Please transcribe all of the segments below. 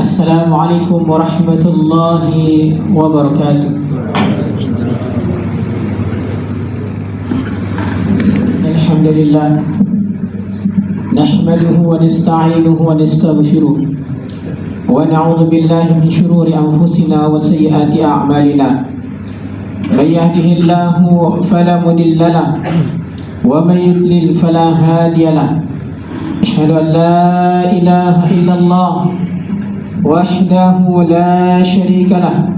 Assalamualaikum warahmatullahi wabarakatuh. Alhamdulillah, nahmaduhu wa nasta'inuhu wa nastaghfiruh wa na'udzu billahi min shururi anfusina wa sayyiati a'malina. May yahdihillahu fala mudilla lahu wa may yudlil fala hadiya lahu. Asyhadu an la ilaha illallah wahdahu la syarika lahu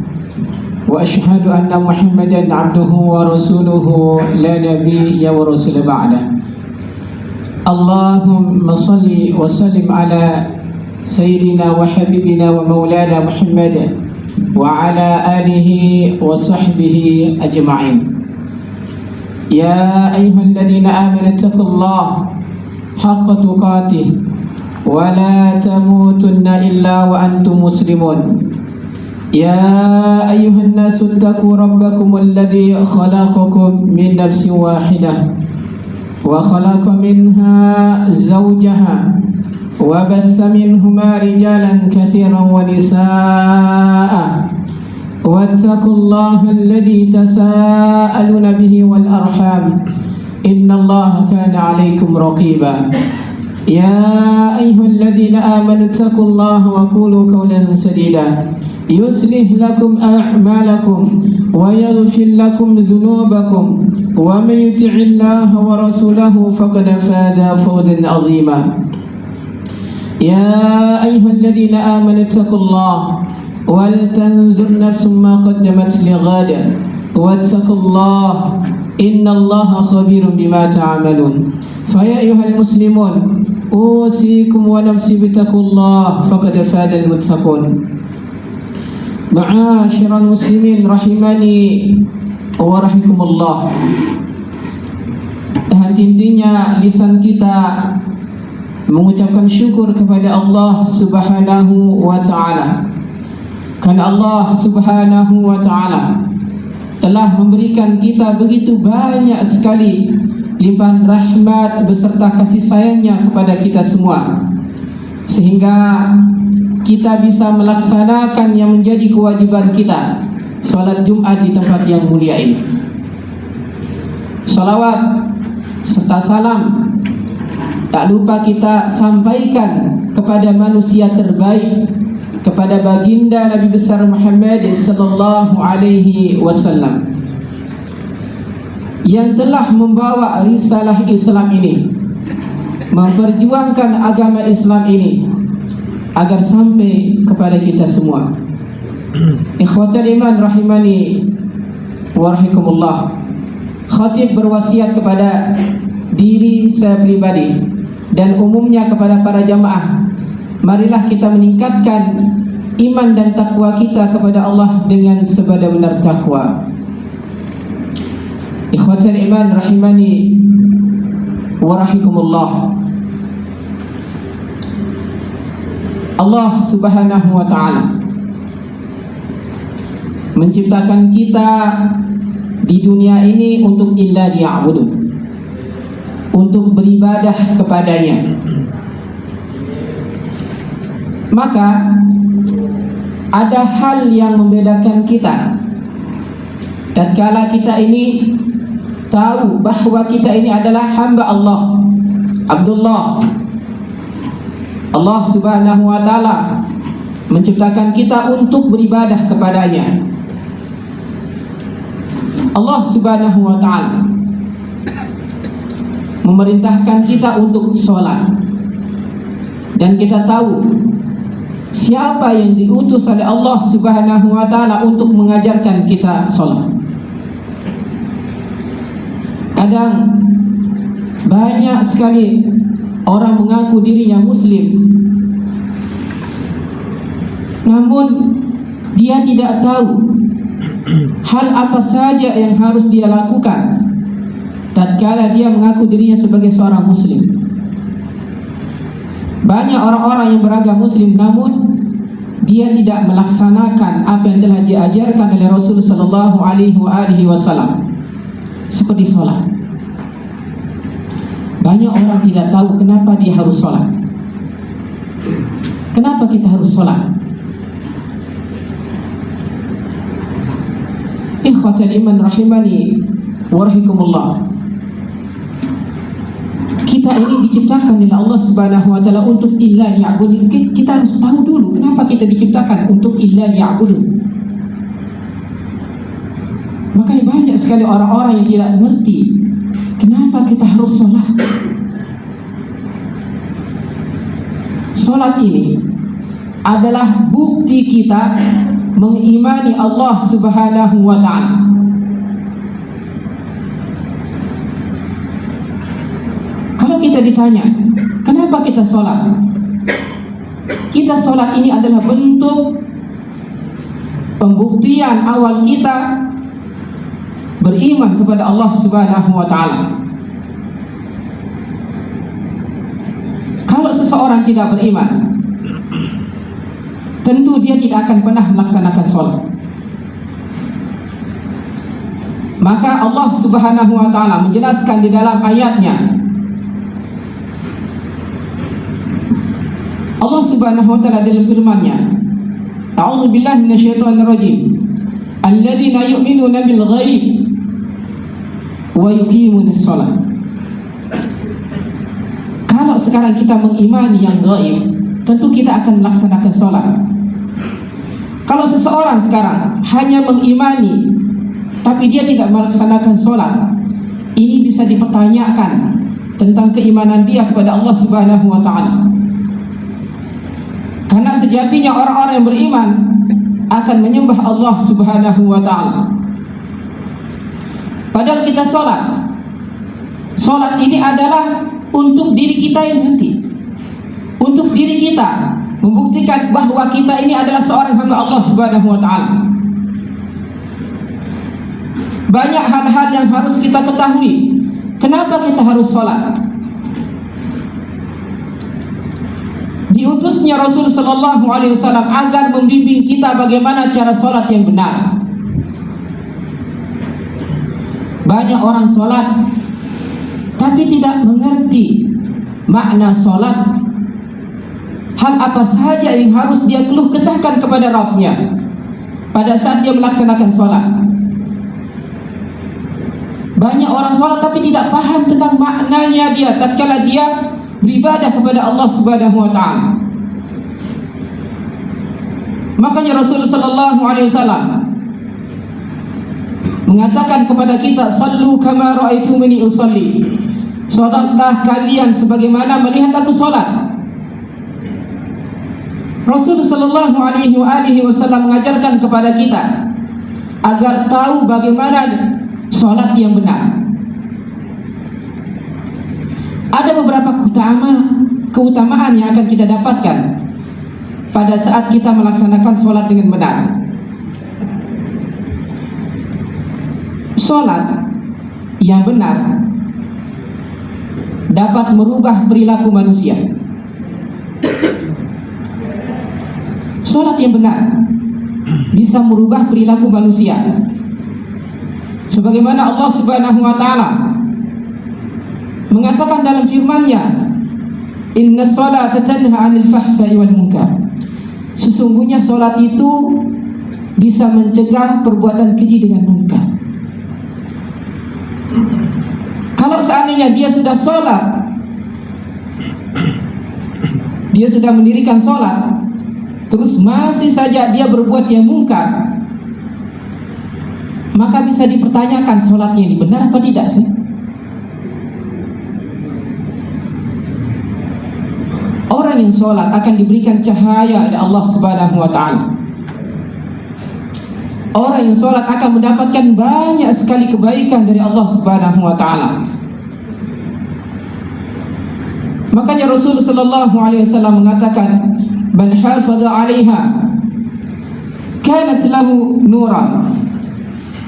wa asyhadu anna Muhammadan abduhu wa rasuluhu la nabiyya wa rasul ba'da. Allahumma salli wa sallim ala sayyidina wa habibina wa maulana Muhammad wa ala alihi wa sahbihi ajma'in. Ya ayyuhalladzina amanu taqullaha haqqa tuqatih wa la tamutunna illa wa antum muslimun. Ya ayyuhan nasu taqu rabbakum alladhi khalaqakum min nafsin wahidah wa khalaqa minha zawjaha wa batha minhuma rijalan katsiran wa nisaa. Wattaqullaha alladhi tasaaluna bihi wal arham innallaha kana 'alaykum raqiba. Ya ayyuhalladzina amanu taqullaha wa qulu qawlan sadida yuslih lakum a'malakum wa yaghfir lakum dhunubakum wa may yuti'illaha wa rasulahu faqad faza fawzan 'azima. Ya ayyuhalladzina amanu taqullaha wal tanzur nafsum ma qaddamat lighad wattaqullaha innallaha khabirun bima ta'malun. Fa ya ayyuhal muslimun usikum wa nafsi bittaqullah faqad fadal muttaqun. Ma'asyiral muslimin rahimani wa rahimakumullah. Henti-hentinya lisan kita mengucapkan syukur kepada Allah Subhanahu wa ta'ala, karena Allah Subhanahu wa ta'ala telah memberikan kita begitu banyak sekali limpahan rahmat beserta kasih sayangnya kepada kita semua, sehingga kita bisa melaksanakan yang menjadi kewajiban kita, salat Jumat di tempat yang mulia ini. Salawat serta salam tak lupa kita sampaikan kepada manusia terbaik, kepada baginda Nabi besar Muhammad sallallahu alaihi wasallam, yang telah membawa risalah Islam ini, memperjuangkan agama Islam ini agar sampai kepada kita semua. Ikhwatal iman rahimani wa rahimakumullah. Khatib berwasiat kepada diri saya pribadi dan umumnya kepada para jamaah, marilah kita meningkatkan iman dan takwa kita kepada Allah dengan sebenar-benar takwa. Ikhwatal iman rahimani wa rahimakumullah. Allah Subhanahu wa ta'ala menciptakan kita di dunia ini untuk illa liya'budun, untuk beribadah kepadanya. Maka ada hal yang membedakan kita tatkala kita ini tahu bahwa kita ini adalah hamba Allah, Abdullah. Allah Subhanahu wa ta'ala menciptakan kita untuk beribadah kepadanya. Allah Subhanahu wa ta'ala memerintahkan kita untuk sholat, dan kita tahu siapa yang diutus oleh Allah Subhanahu wa ta'ala untuk mengajarkan kita sholat. Kadang banyak sekali orang mengaku dirinya muslim, namun dia tidak tahu hal apa saja yang harus dia lakukan tatkala dia mengaku dirinya sebagai seorang muslim. Banyak orang-orang yang beragama muslim namun dia tidak melaksanakan apa yang telah diajarkan oleh Rasul sallallahu alaihi wasallam, seperti sholat. Banyak orang tidak tahu kenapa dia harus sholat. Kenapa kita harus sholat? Ikhwatal iman rahimani wa rahikumullah. Kita ini diciptakan oleh Allah Subhanahu wa taala untuk illa liya'budun. Kita harus tahu dulu kenapa kita diciptakan untuk illa liya'budun. Makanya banyak sekali orang-orang yang tidak mengerti kenapa kita harus sholat. Sholat ini adalah bukti kita mengimani Allah Subhanahu wa ta'ala. Kalau kita ditanya, kenapa kita sholat? Kita sholat ini adalah bentuk pembuktian awal kita beriman kepada Allah Subhanahu wa ta'ala. Kalau seseorang tidak beriman, tentu dia tidak akan pernah melaksanakan sholat. Maka Allah Subhanahu wa ta'ala menjelaskan di dalam ayatnya, Allah Subhanahu wa ta'ala dalam firman-Nya, A'udzu billahi minasyaitonir rajim. Alladzina yu'minuna bil ghaib wa yuqimunas shalah. Kalau sekarang kita mengimani yang gaib, tentu kita akan melaksanakan sholat. Kalau seseorang sekarang hanya mengimani tapi dia tidak melaksanakan sholat, ini bisa dipertanyakan tentang keimanan dia kepada Allah Subhanahu wa ta'ala. Karena sejatinya orang-orang yang beriman akan menyembah Allah Subhanahu wa ta'ala. Padahal kita sholat, sholat ini adalah untuk diri kita yang nanti, untuk diri kita, membuktikan bahwa kita ini adalah seorang hamba Allah Subhanahu wa ta'ala. Banyak hal-hal yang harus kita ketahui. Kenapa kita harus sholat? Diutusnya Rasul Sallallahu Alaihi Wasallam agar membimbing kita bagaimana cara sholat yang benar. Banyak orang sholat tapi tidak mengerti makna sholat. Hal apa saja yang harus dia keluh kesahkan kepada Rabb-Nya pada saat dia melaksanakan sholat. Banyak orang sholat tapi tidak paham tentang maknanya dia tatkala dia beribadah kepada Allah Subhanahu wa ta'ala. Makanya Rasul Sallallahu Alaihi Wasallam mengatakan kepada kita, sallu kama ra'aitumuni usalli. Sholatlah kalian sebagaimana melihat aku sholat. Rasul Sallallahu Alaihi Wasallam mengajarkan kepada kita agar tahu bagaimana sholat yang benar. Ada beberapa keutamaan yang akan kita dapatkan pada saat kita melaksanakan sholat dengan benar. Sholat yang benar dapat merubah perilaku manusia. Sholat yang benar bisa merubah perilaku manusia. Sebagaimana Allah Subhanahu wa ta'ala mengatakan dalam firman-Nya, inna sholata tanha 'anil fahsya'i wal munkar. Sesungguhnya sholat itu bisa mencegah perbuatan keji dengan munkar. Kalau seandainya dia sudah sholat, dia sudah mendirikan sholat, terus masih saja dia berbuat yang munkar, maka bisa dipertanyakan sholatnya ini benar apa tidak sih? Orang yang sholat akan diberikan cahaya oleh Allah Subhanahu wa ta'ala. Orang yang sholat akan mendapatkan banyak sekali kebaikan dari Allah Subhanahu wa ta'ala. Makanya Rasul Sallallahu Alaihi Wasallam mengatakan, man hafadha 'alaiha kanat lahu nuran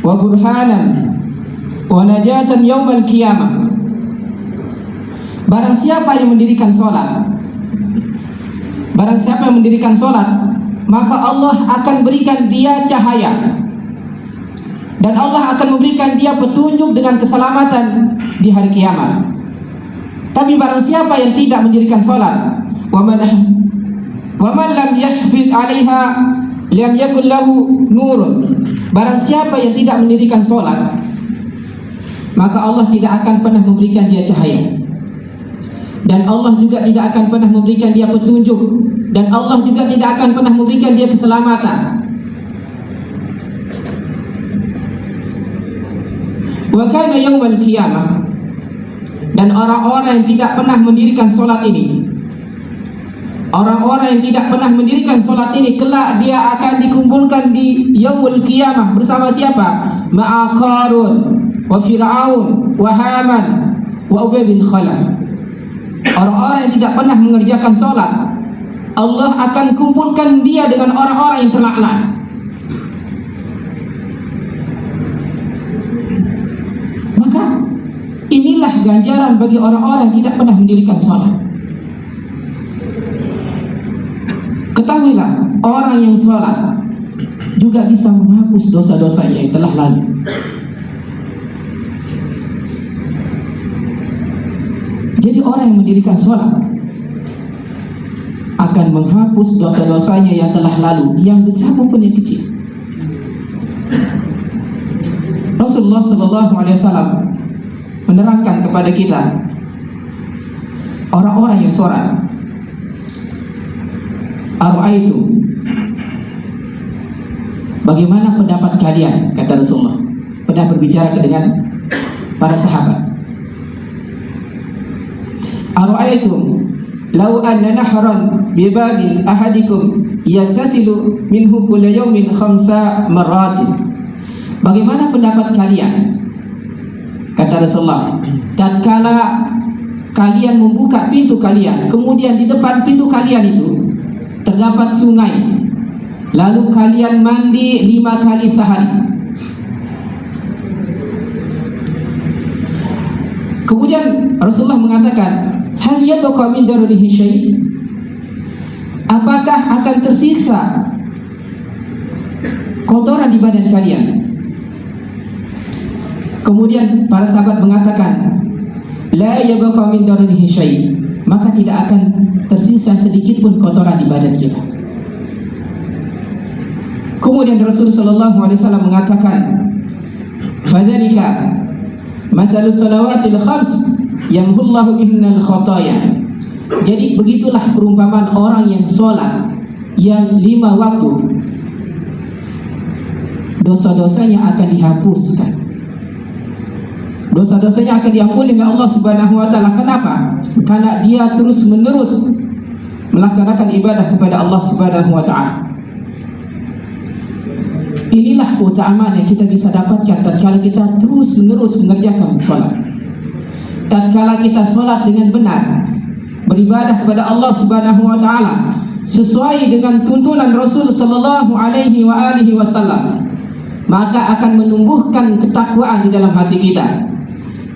wa burhanan wa najatan yaumal qiyamah. Barang siapa yang mendirikan sholat, barang siapa yang mendirikan sholat, maka Allah akan berikan dia cahaya, dan Allah akan memberikan dia petunjuk dengan keselamatan di hari kiamat. Tapi barang siapa yang tidak mendirikan sholat, wa Wa man lam yahfid 'alaiha lam yakul lahu nurun. Barang siapa yang tidak mendirikan solat, maka Allah tidak akan pernah memberikan dia cahaya. Dan Allah juga tidak akan pernah memberikan dia petunjuk, dan Allah juga tidak akan pernah memberikan dia keselamatan. Wa kana yaumal qiyamah, dan orang-orang yang tidak pernah mendirikan solat ini, orang-orang yang tidak pernah mendirikan solat ini, kelak dia akan dikumpulkan di yaumul qiyamah bersama siapa? Ma'a Qarun wa Fir'aun wa Haman wa Ubay bin Khalaf. Orang-orang yang tidak pernah mengerjakan solat, Allah akan kumpulkan dia dengan orang-orang yang terlaknat. Maka inilah ganjaran bagi orang-orang yang tidak pernah mendirikan solat. Ketahuilah, orang yang solat juga bisa menghapus dosa-dosanya yang telah lalu. Jadi orang yang mendirikan sholat akan menghapus dosa-dosanya yang telah lalu, yang besar maupun yang kecil. Rasulullah SAW menerangkan kepada kita orang-orang yang sholat. Ara'aitu, bagaimana pendapat kalian, kata Rasulullah, pernah berbicara dengan para sahabat. Ara'aitum law anna nahran bi babi ahadikum yaghtasilu minhu kulla yawmin 5 marratin. Bagaimana pendapat kalian, kata Rasulullah, tatkala kalian membuka pintu kalian, kemudian di depan pintu kalian itu terdapat sungai, lalu kalian mandi 5 kali sehari. Kemudian Rasulullah mengatakan, hal yabqa min darurihi syai'? Apakah akan tersiksa kotoran di badan kalian? Kemudian para sahabat mengatakan, la yabqa min darurihi syai', maka tidak akan tersisa sedikit pun kotoran di badan kita. Kemudian Rasulullah SAW mengatakan, fadzalika matsalus salawatil khams yamhullahu bihinnal khataya. Jadi begitulah perumpamaan orang yang sholat yang 5 waktu, dosa-dosanya akan dihapuskan, dosa-dosanya akan diampuni oleh Allah Subhanahu wa taala. Kenapa? Karena dia terus-menerus melaksanakan ibadah kepada Allah Subhanahu wa taala. Inilah keutamaan yang kita bisa dapatkan tatkala kita terus-menerus mengerjakan sholat. Tatkala kita sholat dengan benar, beribadah kepada Allah Subhanahu wa taala sesuai dengan tuntunan Rasul sallallahu alaihi wasallam, maka akan menumbuhkan ketakwaan di dalam hati kita.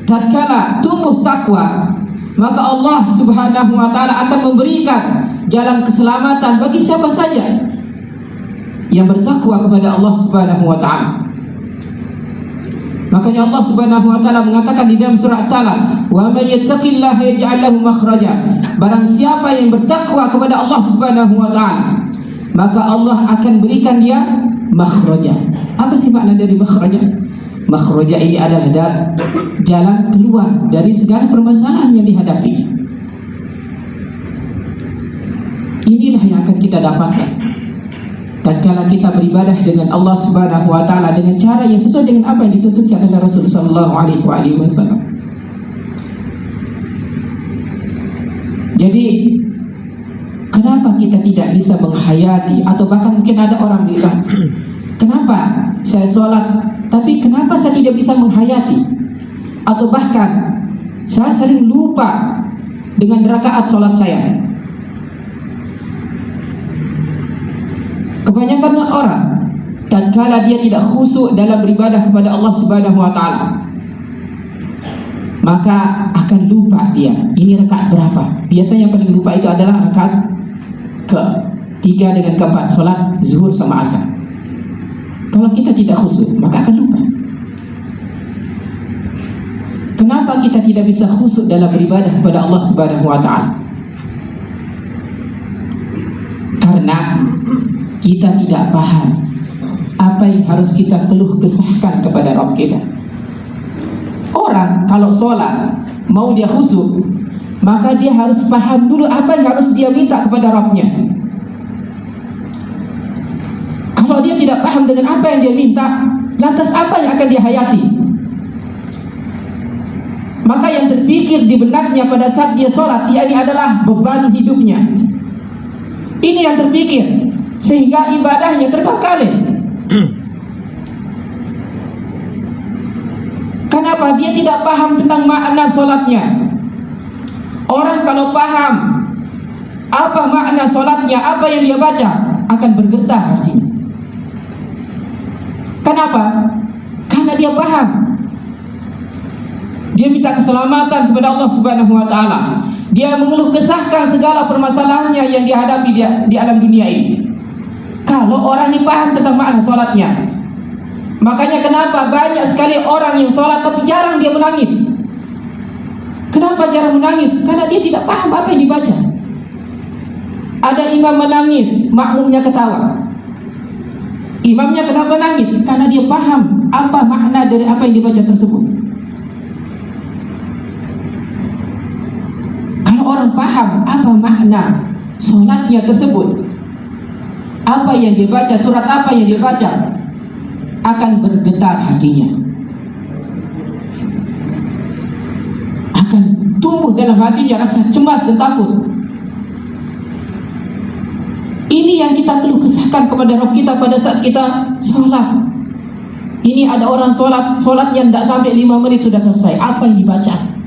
Tatkala tumbuh takwa, maka Allah Subhanahu wa taala akan memberikan jalan keselamatan bagi siapa saja yang bertakwa kepada Allah Subhanahu wa taala. Makanya Allah Subhanahu wa taala mengatakan di dalam surah At-Talaq, "Wa may yattaqillaha yaj'al lahu makhraja." Barang siapa yang bertakwa kepada Allah Subhanahu wa taala, maka Allah akan berikan dia makhraja. Apa sih makna dari makhraja? Makhraja ini adalah jalan keluar dari segala permasalahan yang dihadapi. Inilah yang akan kita dapatkan tatkala kita beribadah dengan Allah Subhanahu wa taala dengan cara yang sesuai dengan apa yang dituntutkan oleh Rasulullah sallallahu alaihi wasallam. Jadi kenapa kita tidak bisa menghayati, atau bahkan mungkin ada orang bilang, kenapa saya sholat tapi kenapa saya tidak bisa menghayati, atau bahkan saya sering lupa dengan rakaat sholat saya. Kebanyakan orang tatkala dia tidak khusyuk dalam beribadah kepada Allah Subhanahu wa taala, maka akan lupa dia ini rakaat berapa. Biasanya yang paling lupa itu adalah rakaat ke-3 dengan ke-4 salat zuhur sama asar. Kalau kita tidak khusyuk, maka akan lupa. Kenapa kita tidak bisa khusyuk dalam beribadah kepada Allah Subhanahu wa taala? karena kita tidak paham apa yang harus kita keluh kesahkan kepada Rabb kita. Orang kalau sholat mau dia khusyuk, maka dia harus paham dulu apa yang harus dia minta kepada Rabb-nya. Kalau dia tidak paham dengan apa yang dia minta, lantas apa yang akan dia hayati? Maka yang terpikir di benaknya pada saat dia sholat, yakni adalah beban hidupnya. Ini yang terpikir, sehingga ibadahnya terbengkalai. Kenapa? Dia tidak paham tentang makna sholatnya. Orang kalau paham apa makna sholatnya, apa yang dia baca, akan bergetar hatinya. Kenapa? Karena dia paham. Dia minta keselamatan kepada Allah Subhanahu wa taala. Dia mengeluh kesahkan segala permasalahannya yang dihadapi di alam dunia ini. Kalau orang ini paham tentang makna salatnya. Makanya kenapa banyak sekali orang yang salat tapi jarang dia menangis. Kenapa jarang menangis? Karena dia tidak paham apa yang dibaca. Ada imam menangis, makmumnya ketawa. Imamnya kenapa nangis? Karena dia paham apa makna dari apa yang dibaca tersebut. Orang paham apa makna sholatnya tersebut, apa yang dia baca, surat apa yang dia baca, akan bergetar hatinya, akan tumbuh dalam hatinya rasa cemas dan takut. Ini yang kita keluh kesahkan kepada Rabb kita pada saat kita sholat. Ini ada orang sholatnya tidak sampai 5 menit sudah selesai. Apa yang dibaca?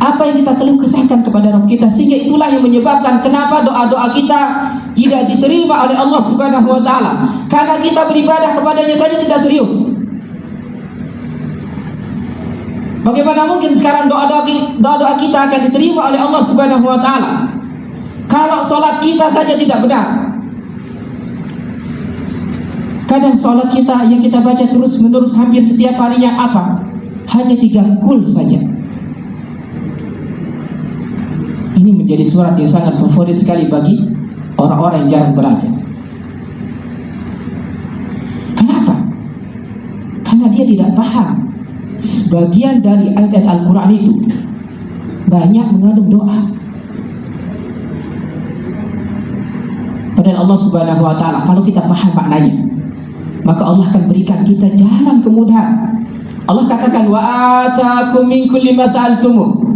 Apa yang kita keluh kesahkan kepada Rabb kita, sehingga itulah yang menyebabkan kenapa doa-doa kita tidak diterima oleh Allah Subhanahu wa taala. Karena kita beribadah kepadanya saja tidak serius. Bagaimana mungkin sekarang doa-doa kita akan diterima oleh Allah Subhanahu wa taala kalau sholat kita saja tidak benar? Kadang sholat kita yang kita baca terus menerus hampir setiap harinya apa? Hanya 3 kul saja. Ini menjadi surat yang sangat favorit sekali bagi orang-orang yang jarang belajar. Kenapa? Karena dia tidak paham sebagian dari ayat Al-Quran itu banyak mengandung doa. Padahal Allah Subhanahu wa taala, kalau kita paham maknanya, maka Allah akan berikan kita jalan kemudahan. Allah katakan, wa atakum min kulli ma sa'altumuh.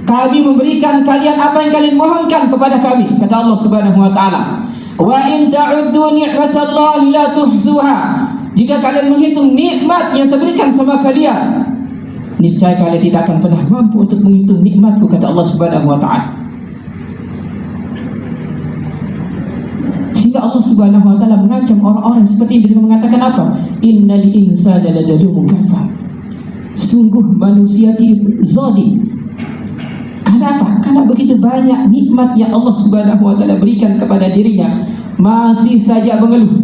Kami memberikan kalian apa yang kalian mohonkan kepada kami, kata Allah Subhanahu wa taala. Wa in ta'uddu ni'matallahi la tuhzuha. Jika kalian menghitung nikmat yang saya berikan sama kalian, niscaya kalian tidak akan pernah mampu untuk menghitung nikmatku, kata Allah Subhanahu wa taala. Sehingga Allah Subhanahu wa taala mengancam orang-orang seperti ini dengan mengatakan apa? Innal insana lazalumun kafar. Sungguh manusia itu zalim. Kenapa? Karena begitu banyak nikmat yang Allah Subhanahu wa taala berikan kepada dirinya, masih saja mengeluh.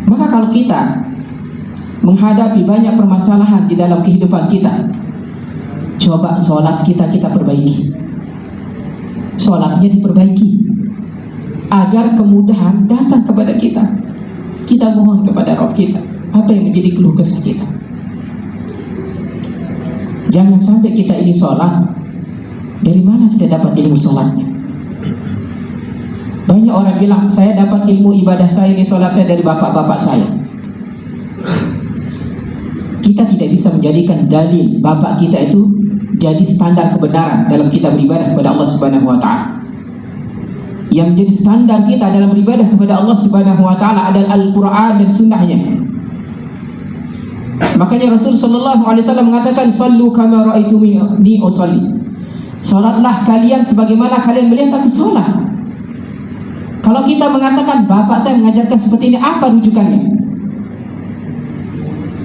Maka kalau kita menghadapi banyak permasalahan di dalam kehidupan kita, coba sholat kita perbaiki. Sholatnya diperbaiki agar kemudahan datang kepada kita. Kita mohon kepada Rabb kita apa yang menjadi keluh kesah kita. Jangan sampai kita ini sholat, dari mana kita dapat ilmu sholatnya? Banyak orang bilang, saya dapat ilmu ibadah saya ini, sholat saya dari bapak-bapak saya. Kita tidak bisa menjadikan dalil bapak kita itu jadi standar kebenaran dalam kita beribadah kepada Allah Subhanahu wa taala. Yang menjadi standar kita dalam beribadah kepada Allah Subhanahu wa taala adalah Al-Qur'an dan sunnahnya. Makanya Rasul sallallahu alaihi wasallam mengatakan, "Shallu kama ra'aitumuni usalli." Salatlah kalian sebagaimana kalian melihat aku salat. Kalau kita mengatakan bapak saya mengajarkan seperti ini, apa rujukannya?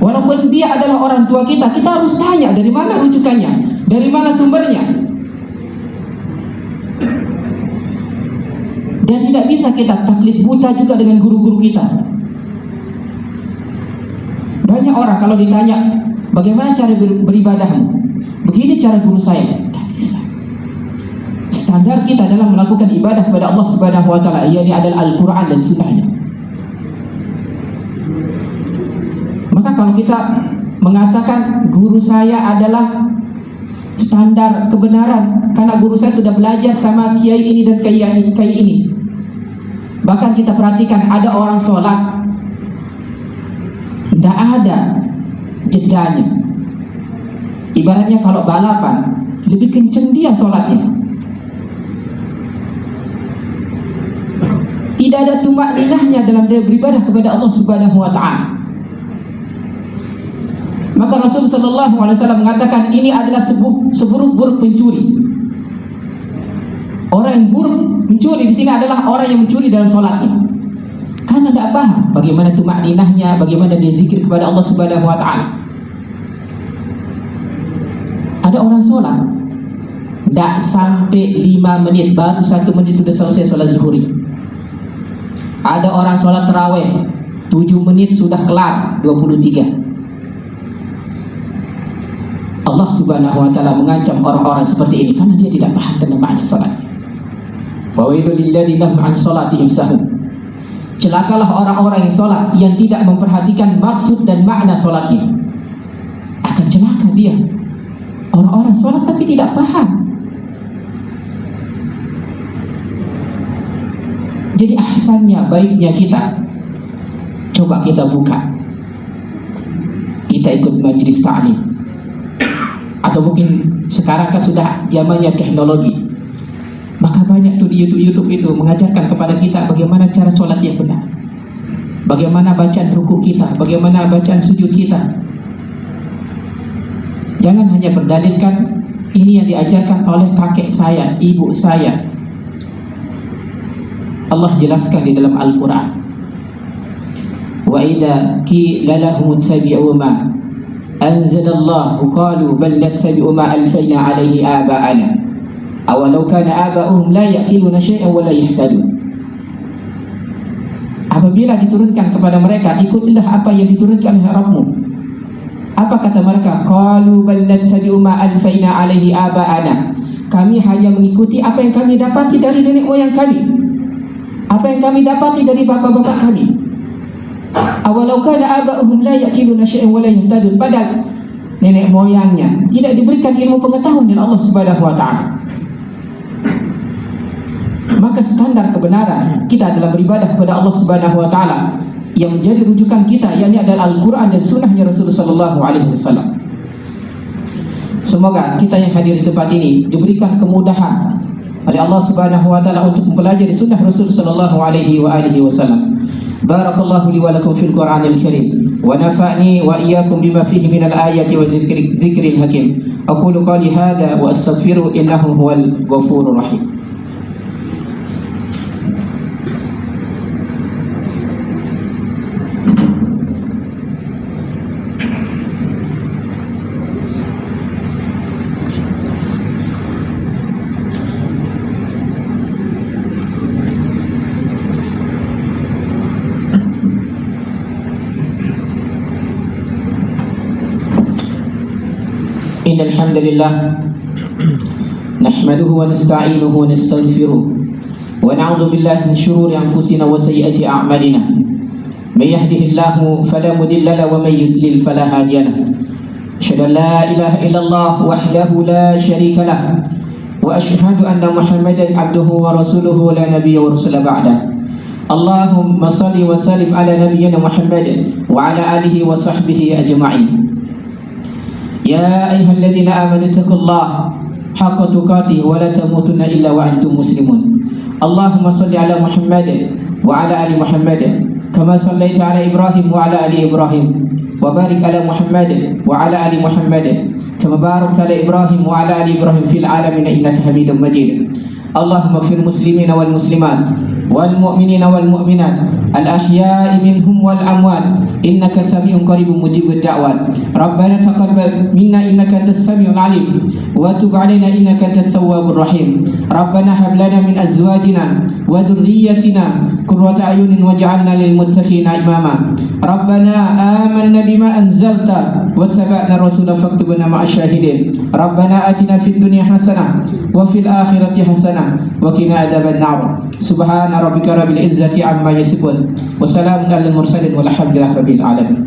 Walaupun dia adalah orang tua kita harus tanya dari mana rujukannya, dari mana sumbernya. Dan tidak bisa kita taklid buta juga dengan guru-guru kita. Banyak orang kalau ditanya bagaimana cara beribadahmu, begini cara guru saya. Tak bisa. Standar kita dalam melakukan ibadah kepada Allah Subhanahu wa taala yakni adalah Al-Qur'an dan sunnahnya. Maka kalau kita mengatakan guru saya adalah standar kebenaran karena guru saya sudah belajar sama kiai ini dan kiai ini. Bahkan kita perhatikan ada orang sholat tidak ada jedanya. Ibaratnya kalau balapan lebih kenceng dia sholatnya. Tidak ada tumak ninahnya dalam dia beribadah kepada Allah Subhanahu wa taala. Maka Rasul sallallahu alaihi wasallam mengatakan ini adalah seburuk-buruk pencuri. Orang yang buruk pencuri di sini adalah orang yang mencuri dalam solatnya. Karena tidak paham bagaimana tumak ninahnya, bagaimana dia zikir kepada Allah Subhanahu wa taala. Ada orang solat tidak sampai 5 menit, baru 1 menit sudah selesai solat zuhuri. Ada orang solat tarawih 7 menit sudah kelar 23. Allah Subhanahu wa taala mengancam orang-orang seperti ini karena dia tidak paham tentang makna salat. Wa wailul lil ladzina hum an salatihim sahun. Celakalah orang-orang yang salat yang tidak memperhatikan maksud dan makna salatnya. Akan celaka dia. Orang-orang salat tapi tidak paham. Jadi ahsannya, baiknya kita coba kita buka. Kita ikut majlis ta'lim. Atau mungkin sekarang kan sudah zamannya teknologi, maka banyak tuh di YouTube itu mengajarkan kepada kita bagaimana cara sholat yang benar, bagaimana bacaan rukuk kita, bagaimana bacaan sujud kita. Jangan hanya berdalilkan ini yang diajarkan oleh kakek saya, ibu saya. Allah jelaskan di dalam Al-Quran, wa idza qila lahum ittabi'u ma anzalallahu qalu bal nattabi'u ma alfayna alaihi aba'ana awalau kana aba'uhum la ya'qiluna syai'an wa la yahtadun. Apabila diturunkan kepada mereka, ikutilah apa yang diturunkan oleh Rabbmu. Apa kata mereka? Qalu bal nattabi'u ma alfayna alaihi aba'ana. Kami hanya mengikuti apa yang kami dapati dari nenek moyang kami, apa yang kami dapati dari bapak-bapak kami. Awalau kana aba'uhum la ya'qiluna syai'an wa la yahtadun. Padahal nenek moyangnya tidak diberikan ilmu pengetahuan dari Allah Subhanahu wa taala. Maka standar kebenaran kita dalam beribadah kepada Allah Subhanahu wa taala yang menjadi rujukan kita yakni adalah Al-Qur'an dan sunnahnya Rasulullah sallallahu alaihi wasallam. Semoga kita yang hadir di tempat ini diberikan kemudahan oleh Allah Subhanahu wa taala untuk mempelajari sunnah Rasul sallallahu alaihi wasallam. Barakallahu li wa lakum fil Qur'anil Karim wa nafa'ni wa iyyakum bima fihi minal ayati wa dzikril hakim. Aqulu qali hadza wa astaghfiru innahu huwal ghafurur rahim. إن الحمد لله نحمده ونستعينه ونستغفره ونعوذ بالله من شرور أنفسنا وسيئات أعمالنا. من يهده الله فلا مضل له ومن يضلل فلا هادي له. أشهد أن لا إله إلا الله وحده لا شريك له وأشهد أن محمدا عبده ورسوله لا نبي ورسول بعده. اللهم صل وسلم على نبينا محمد وعلى آله وصحبه أجمعين. يا أيها الذين آمنوا اتقوا الله حق تقاته ولا تموتن إلا وأنتم مسلمون. اللهم صل على محمد وعلى آل محمد كما صليت على إبراهيم وعلى آل إبراهيم وبارك على محمد وعلى آل محمد كما باركت على إبراهيم وعلى آل إبراهيم في العالمين إنك حميد مجيد. اللهم اغفر المسلمين والمسلمات والمؤمنين والمؤمنات الأحياء منهم والأموات إنك سميع قريب مجيب الدعوات. ربنا تقبل منا إنك أنت السميع العليم وتب علينا إنك أنت التواب الرحيم. ربنا هب لنا من أزواجنا وذريتنا قرة أعين واجعلنا للمتقين إماما. ربنا آمنا بما أنزلت واتبعنا الرسول فاكتبنا مع الشاهدين. ربنا آتنا في الدنيا حسنة وفي الآخرة حسنة وقنا عذاب النار. سبحان ربك رب العزة عما يصفون وسلام على المرسلين والحمد لله رب العالمين.